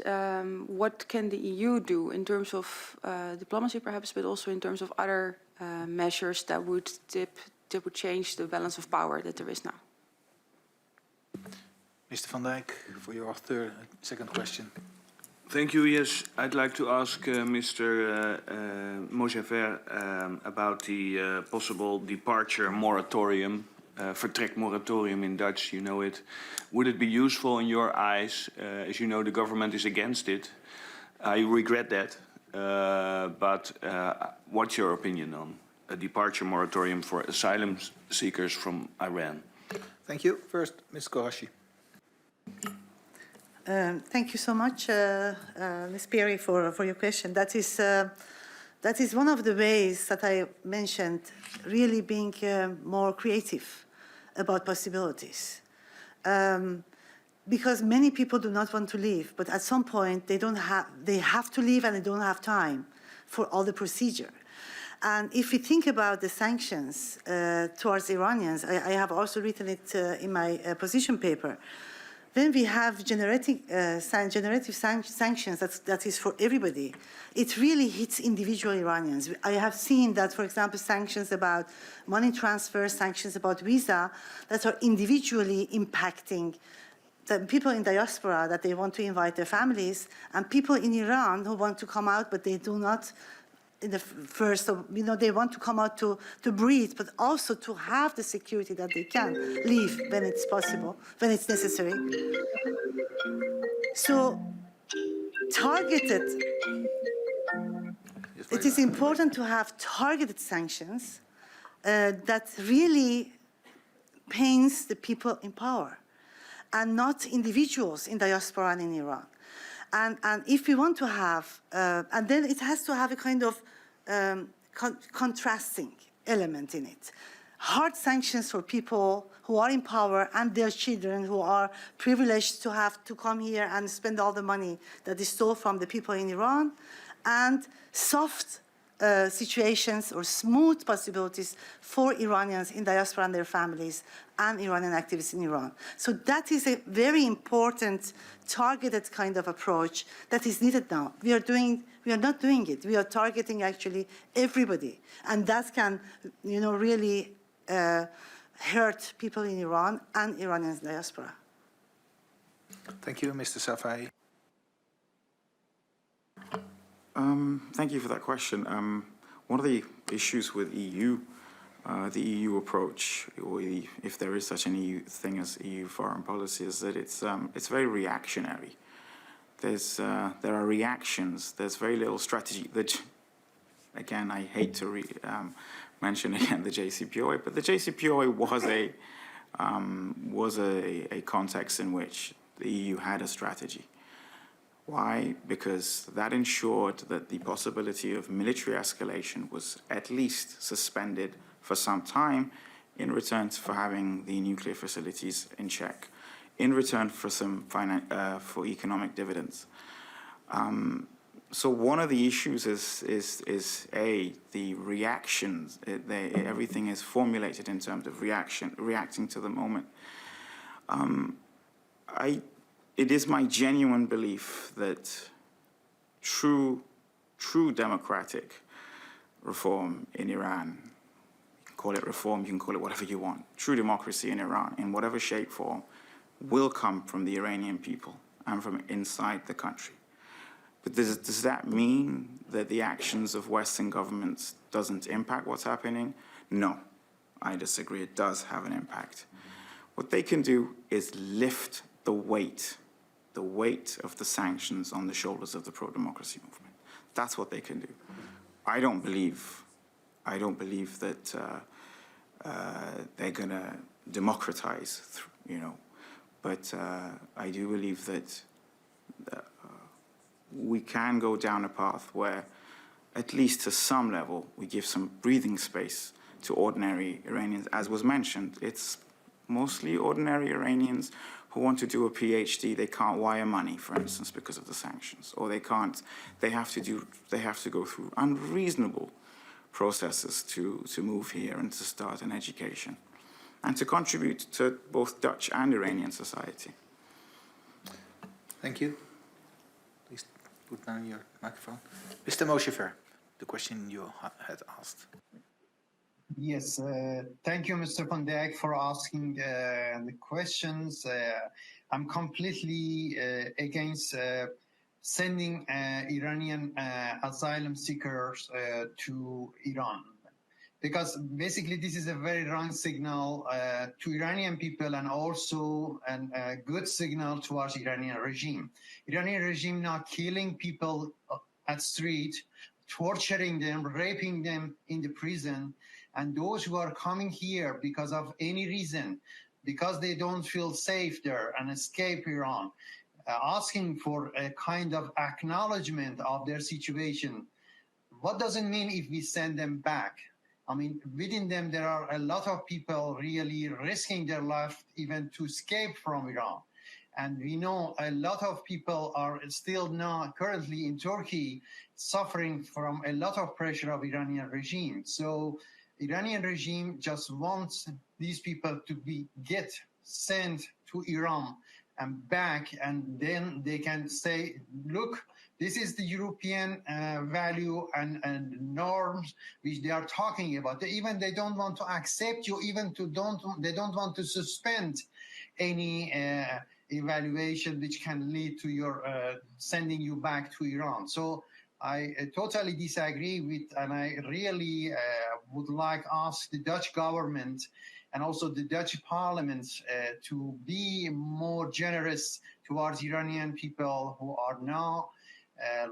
what can the EU do in terms of diplomacy, perhaps, but also in terms of other measures that would change the balance of power that there is now? Mr. Van Dijk, for your second question. Thank you. Yes, I'd like to ask Mr. Moshaver about the possible departure moratorium, vertrekmoratorium in Dutch, you know it. Would it be useful in your eyes? As you know, the government is against it. I regret that. But what's your opinion on a departure moratorium for asylum seekers from Iran? Thank you. First, Ms. Ghorashi. Thank you so much, Ms. Piri, for your question. That is one of the ways that I mentioned, really being more creative about possibilities. Because many people do not want to leave, but at some point they have to leave and they don't have time for all the procedure. And if we think about the sanctions towards Iranians, I have also written it in my position paper. When we have generative sanctions that is for everybody, it really hits individual Iranians. I have seen that, for example, sanctions about money transfer, sanctions about visa, that are individually impacting the people in diaspora that they want to invite their families, and people in Iran who want to come out, but they do not in the first, you know, they want to come out to breathe, but also to have the security that they can leave when it's possible, when it's necessary. So, targeted, it is important to have targeted sanctions that really pains the people in power and not individuals in diaspora and in Iran. And if we want to have, and then it has to have a kind of contrasting element in it. Hard sanctions for people who are in power and their children who are privileged to have to come here and spend all the money that is stole from the people in Iran, and soft situations or smooth possibilities for Iranians in diaspora and their families and Iranian activists in Iran. So that is a very important targeted kind of approach that is needed now. We are not doing it. We are targeting actually everybody. And that can, you know, really hurt people in Iran and Iranian diaspora. Thank you, Mr. Safaei. Thank you for that question. One of the issues with the EU approach, or if there is such an EU thing as EU foreign policy, is that it's very reactionary. There are reactions. There's very little strategy. again, I hate to mention again the JCPOA, but the JCPOA was a context in which the EU had a strategy. Why? Because that ensured that the possibility of military escalation was at least suspended for some time in return for having the nuclear facilities in check, in return for some for economic dividends. So one of the issues is the reactions. Everything is formulated in terms of reacting to the moment. It is my genuine belief that true democratic reform in Iran, you can call it reform, you can call it whatever you want, true democracy in Iran, in whatever shape, form, will come from the Iranian people and from inside the country. But does that mean that the actions of Western governments doesn't impact what's happening? No, I disagree. It does have an impact. What they can do is lift the weight of the sanctions on the shoulders of the pro-democracy movement. That's what they can do. I don't believe that they're going to democratize, but I do believe that we can go down a path where, at least to some level, we give some breathing space to ordinary Iranians. As was mentioned, it's mostly ordinary Iranians who want to do a PhD. They can't wire money, for instance, because of the sanctions, or they have to go through unreasonable processes to move here and to start an education and to contribute to both Dutch and Iranian society. Thank you. Please put down your microphone. Mr. Moshaver, the question you had asked. Yes, thank you, Mr. Van Dijk, for asking the questions. I'm completely against sending Iranian asylum seekers to Iran, because basically this is a very wrong signal to Iranian people and also a good signal towards Iranian regime. Iranian regime now killing people at street, torturing them, raping them in the prison, and those who are coming here because of any reason, because they don't feel safe there and escape Iran, asking for a kind of acknowledgement of their situation. What does it mean if we send them back? I mean, within them, there are a lot of people really risking their life even to escape from Iran. And we know a lot of people are still now currently in Turkey suffering from a lot of pressure of Iranian regime. So Iranian regime just wants these people to get sent to Iran and back, and then they can say, look, this is the European value and norms which they are talking about. They don't want to accept you, they don't want to suspend any evaluation which can lead to your sending you back to Iran. So I totally disagree with, and I really would like to ask the Dutch government and also the Dutch parliament to be more generous towards Iranian people who are now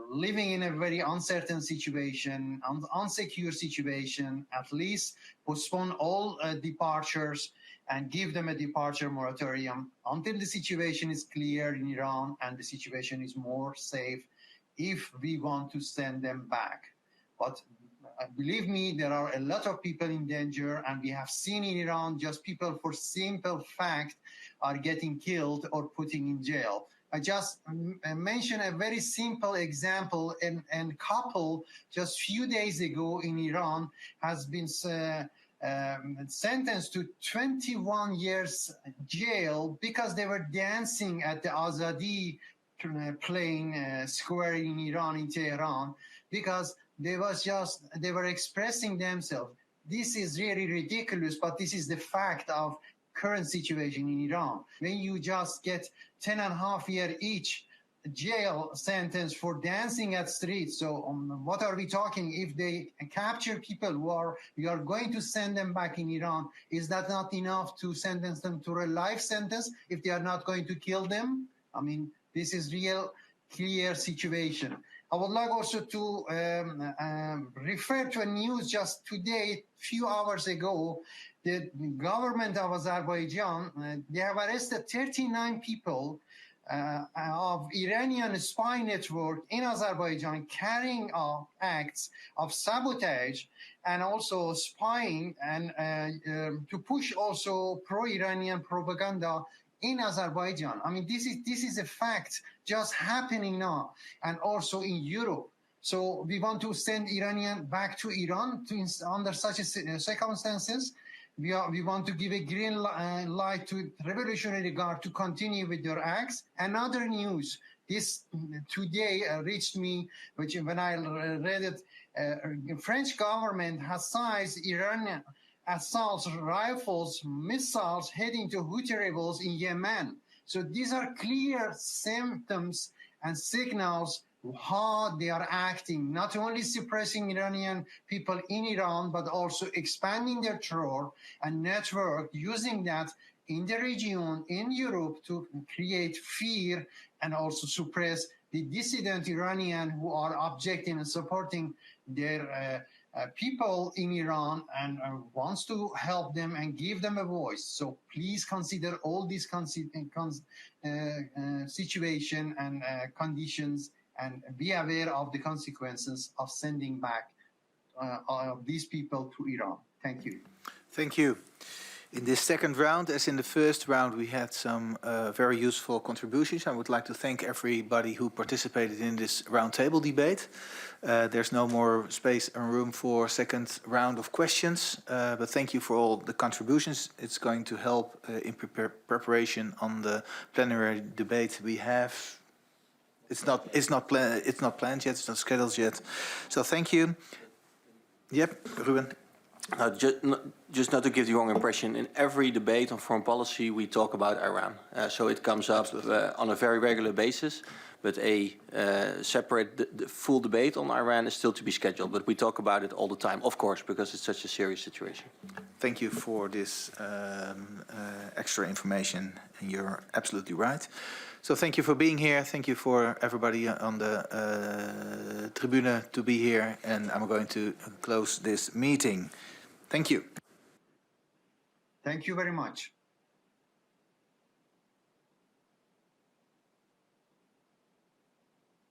living in a very uncertain situation, unsecure situation. At least postpone all departures and give them a departure moratorium until the situation is clear in Iran and the situation is more safe, if we want to send them back. But believe me, there are a lot of people in danger, and we have seen in Iran just people for simple fact are getting killed or putting in jail. I just mentioned a very simple example. A couple just few days ago in Iran has been sentenced to 21 years jail because they were dancing at the Azadi plain square in Iran, in Tehran, because they were expressing themselves. This is really ridiculous, but this is the fact of current situation in Iran. When you just get 10.5 years each jail sentence for dancing at streets, so what are we talking? If they capture people we are going to send them back in Iran, is that not enough to sentence them to a life sentence if they are not going to kill them? I mean, this is real clear situation. I would like also to refer to a news just today, few hours ago. The government of Azerbaijan, they have arrested 39 people of Iranian spy network in Azerbaijan carrying out acts of sabotage and also spying and to push also pro-Iranian propaganda in Azerbaijan. I mean, this is a fact just happening now, and also in Europe. So we want to send Iranian back to Iran under such circumstances. We want to give a green light to Revolutionary Guard to continue with their acts. Another news, this today reached me, which when I read it, French government has sized Iranian assault rifles, missiles heading to Houthi rebels in Yemen. So these are clear symptoms and signals how they are acting, not only suppressing Iranian people in Iran, but also expanding their terror and network, using that in the region, in Europe, to create fear and also suppress the dissident Iranian who are objecting and supporting their people in Iran and wants to help them and give them a voice. So please consider all these situation and conditions, and be aware of the consequences of sending back these people to Iran. Thank you. Thank you. In this second round, as in the first round, we had some very useful contributions. I would like to thank everybody who participated in this roundtable debate. There's no more space and room for second round of questions, but thank you for all the contributions. It's going to help in preparation on the plenary debate we have. It's not planned yet. It's not scheduled yet. So thank you. Yep, Ruben. Just not to give the wrong impression, in every debate on foreign policy we talk about Iran. So it comes up on a very regular basis, but a separate full debate on Iran is still to be scheduled. But we talk about it all the time, of course, because it's such a serious situation. Thank you for this extra information, and you're absolutely right. So thank you for being here. Thank you for everybody on the tribune to be here, and I'm going to close this meeting. Thank you. Thank you very much.